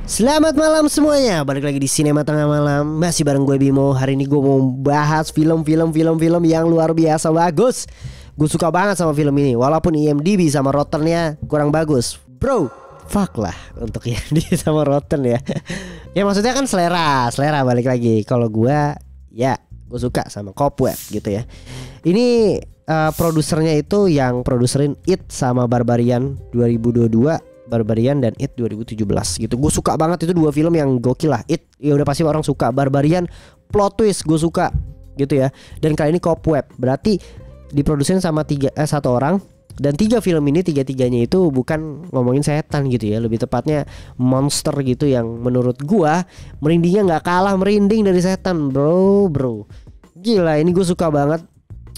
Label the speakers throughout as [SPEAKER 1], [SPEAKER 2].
[SPEAKER 1] Selamat malam semuanya, balik lagi di Sinema Tengah Malam. Masih bareng gue Bimo. Hari ini gue mau bahas film yang luar biasa bagus. Gue suka banget sama film ini, walaupun IMDb sama Rottennya kurang bagus. Bro, fuck lah untuk IMDb sama Rotten ya. Ya maksudnya kan selera balik lagi. Kalau gue, ya gue suka sama Cobweb gitu ya. Ini produsernya itu yang produserin It sama Barbarian 2022, Barbarian dan It 2017 gitu. Gue suka banget, itu dua film yang gokil lah. It ya udah pasti orang suka. Barbarian plot twist gue suka gitu ya. Dan kali ini Cobweb berarti diproduksi sama satu orang. Dan tiga film ini tiga-tiganya itu bukan ngomongin setan gitu ya, lebih tepatnya monster gitu yang menurut gua merindingnya nggak kalah merinding dari setan bro. Gila, ini gue suka banget.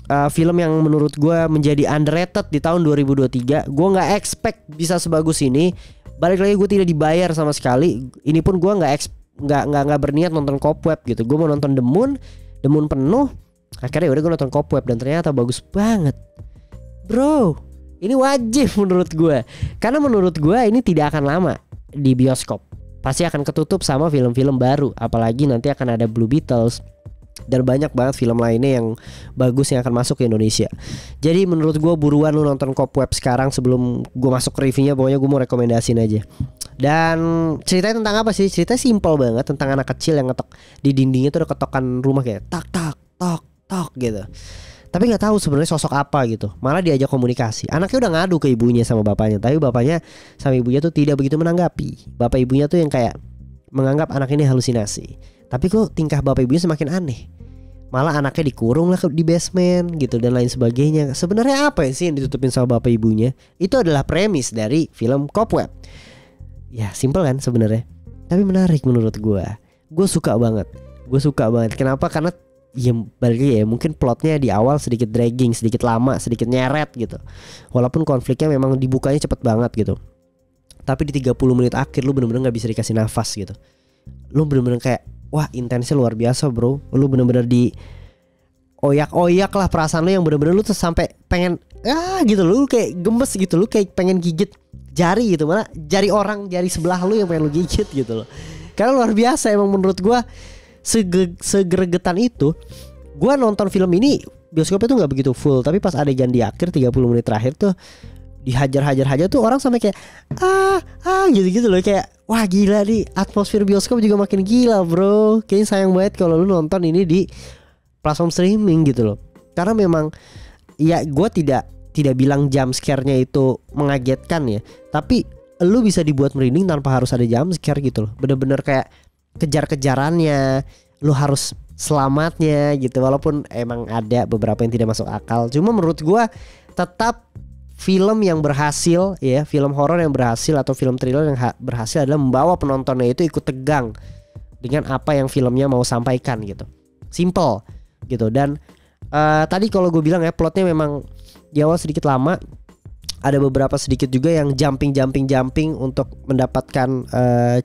[SPEAKER 1] Film yang menurut gue menjadi underrated di tahun 2023. Gue nggak expect bisa sebagus ini. Balik lagi, gue tidak dibayar sama sekali. Ini pun gue nggak berniat nonton Cobweb gitu. Gue mau nonton The Moon penuh. Akhirnya udah gue nonton Cobweb dan ternyata bagus banget, bro. Ini wajib menurut gue, karena menurut gue ini tidak akan lama di bioskop. Pasti akan ketutup sama film-film baru. Apalagi nanti akan ada Blue Beetles dan banyak banget film lainnya yang bagus yang akan masuk ke Indonesia. Jadi menurut gue buruan lu nonton Cobweb sekarang sebelum gue masuk ke reviewnya. Pokoknya gue mau rekomendasiin aja. Dan ceritanya tentang apa sih? Ceritanya simple banget, tentang anak kecil yang ngetok di dindingnya tuh ada ketokan rumah kayak tak tok gitu. Tapi nggak tahu sebenarnya sosok apa gitu. Malah diajak komunikasi. Anaknya udah ngadu ke ibunya sama bapaknya, tapi bapaknya sama ibunya tuh tidak begitu menanggapi. Bapak ibunya tuh yang kayak menganggap anak ini halusinasi. Tapi kok tingkah bapak ibunya semakin aneh. Malah anaknya dikurung lah di basement gitu dan lain sebagainya. Sebenarnya apa sih yang ditutupin sama bapak ibunya? Itu adalah premis dari film Cobweb. Ya simple kan sebenarnya, tapi menarik menurut gue. Gue suka banget. Kenapa? Karena ya balik lagi ya, mungkin plotnya di awal sedikit dragging, sedikit lama, sedikit nyeret gitu. Walaupun konfliknya memang dibukanya cepet banget gitu. Tapi di 30 menit akhir lu bener-bener gak bisa dikasih nafas gitu. Lu bener-bener kayak wah, intensnya luar biasa bro. Lu bener-bener di oyak-oyak lah perasaan lu, yang bener-bener lu tuh sampai pengen gitu. Lu kayak gemes gitu. Lu kayak pengen gigit jari gitu. Mana jari sebelah lu yang pengen lu gigit gitu loh. Karena luar biasa emang menurut gua. Segeregetan itu. Gua nonton film ini bioskopnya tuh gak begitu full, tapi pas adegan di akhir 30 menit terakhir tuh dihajar tuh orang sampai kayak gitu loh. Kayak wah gila nih, atmosfer bioskop juga makin gila bro. Kayaknya sayang banget kalau lu nonton ini di platform streaming gitu loh. Karena memang ya gue tidak bilang jump scare-nya itu mengagetkan ya, tapi lu bisa dibuat merinding tanpa harus ada jump scare gitu loh. Bener-bener kayak kejar-kejarannya, lu harus selamatnya gitu. Walaupun emang ada beberapa yang tidak masuk akal, cuma menurut gue tetap film yang berhasil ya, film horor yang berhasil atau film thriller yang berhasil adalah membawa penontonnya itu ikut tegang dengan apa yang filmnya mau sampaikan gitu. Simple gitu. Dan tadi kalau gue bilang ya, plotnya memang di awal sedikit lama. Ada beberapa sedikit juga yang jumping untuk mendapatkan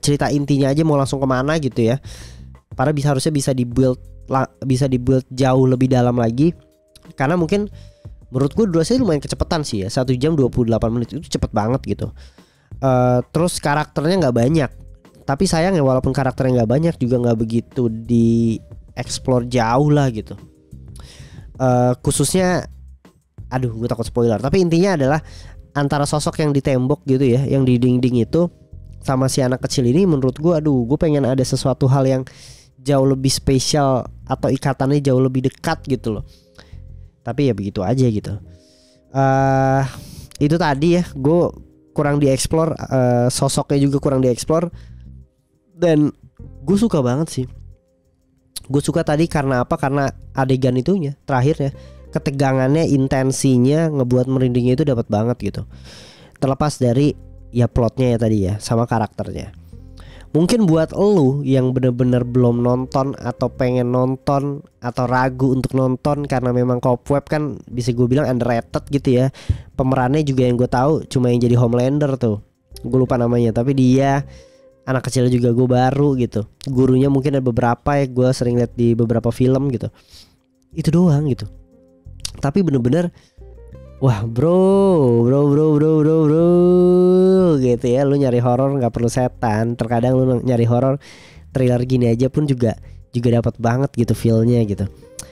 [SPEAKER 1] cerita intinya aja mau langsung kemana gitu ya. Padahal harusnya bisa dibuild jauh lebih dalam lagi. Karena mungkin menurut gue durasinya lumayan kecepatan sih ya, 1 jam 28 menit itu cepet banget gitu. Terus karakternya gak banyak. Tapi sayang ya, walaupun karakternya gak banyak juga gak begitu di explore jauh lah gitu. Khususnya gue takut spoiler. Tapi intinya adalah antara sosok yang di tembok gitu ya, yang di dinding itu, sama si anak kecil ini, menurut gue gue pengen ada sesuatu hal yang jauh lebih spesial atau ikatannya jauh lebih dekat gitu loh. Tapi ya begitu aja gitu. Itu tadi ya, gue kurang dieksplor, sosoknya juga kurang dieksplor. Dan gue suka banget sih. Gue suka tadi karena apa? Karena adegan itunya terakhir ya, ketegangannya, intensinya ngebuat merindingnya itu dapat banget gitu. Terlepas dari ya plotnya ya tadi ya, sama karakternya. Mungkin buat elu yang bener-bener belum nonton atau pengen nonton atau ragu untuk nonton, karena memang Cobweb kan bisa gue bilang underrated gitu ya. Pemerannya juga yang gue tahu cuma yang jadi Homelander tuh, gue lupa namanya, tapi dia anak kecil juga gue baru gitu. Gurunya mungkin ada beberapa ya, gue sering lihat di beberapa film gitu. Itu doang gitu. Tapi bener-bener Wah bro gitu ya. Lu nyari horor nggak perlu setan. Terkadang lu nyari horor trailer gini aja pun juga dapat banget gitu feelnya gitu.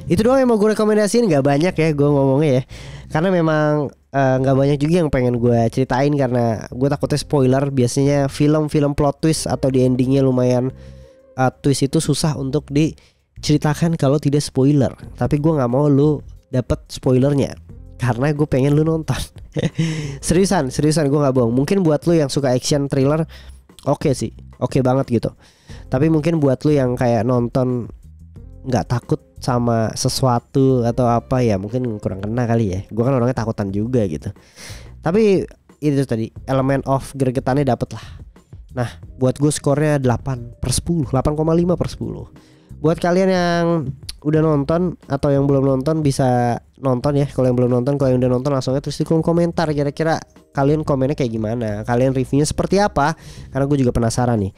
[SPEAKER 1] Itu doang yang mau gue rekomendasiin, nggak banyak ya gue ngomongnya ya. Karena memang nggak banyak juga yang pengen gue ceritain karena gue takutnya spoiler. Biasanya film-film plot twist atau di endingnya lumayan twist itu susah untuk diceritakan kalau tidak spoiler. Tapi gue nggak mau lu dapet spoilernya karena gue pengen lu nonton. seriusan gue nggak bohong. Mungkin buat lu yang suka action thriller oke sih, oke banget gitu. Tapi mungkin buat lu yang kayak nonton nggak takut sama sesuatu atau apa ya, mungkin kurang kena kali ya. Gue kan orangnya takutan juga gitu. Tapi itu tadi elemen of gregetannya dapet lah. Nah buat gue skornya 8/10, 8,5/10. Buat kalian yang udah nonton atau yang belum nonton bisa nonton ya. Kalau yang belum nonton, kalau yang udah nonton langsung aja tulis di kolom komentar kira-kira kalian komennya kayak gimana, kalian reviewnya seperti apa. Karena gue juga penasaran nih,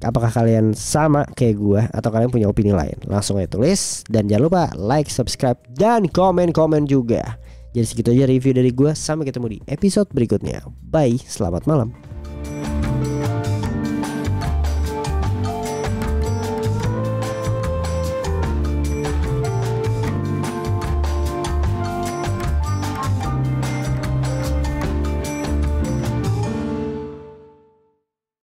[SPEAKER 1] apakah kalian sama kayak gue atau kalian punya opini lain. Langsung aja tulis. Dan jangan lupa like, subscribe, dan komen-komen juga. Jadi segitu aja review dari gue. Sampai ketemu di episode berikutnya. Bye, selamat malam.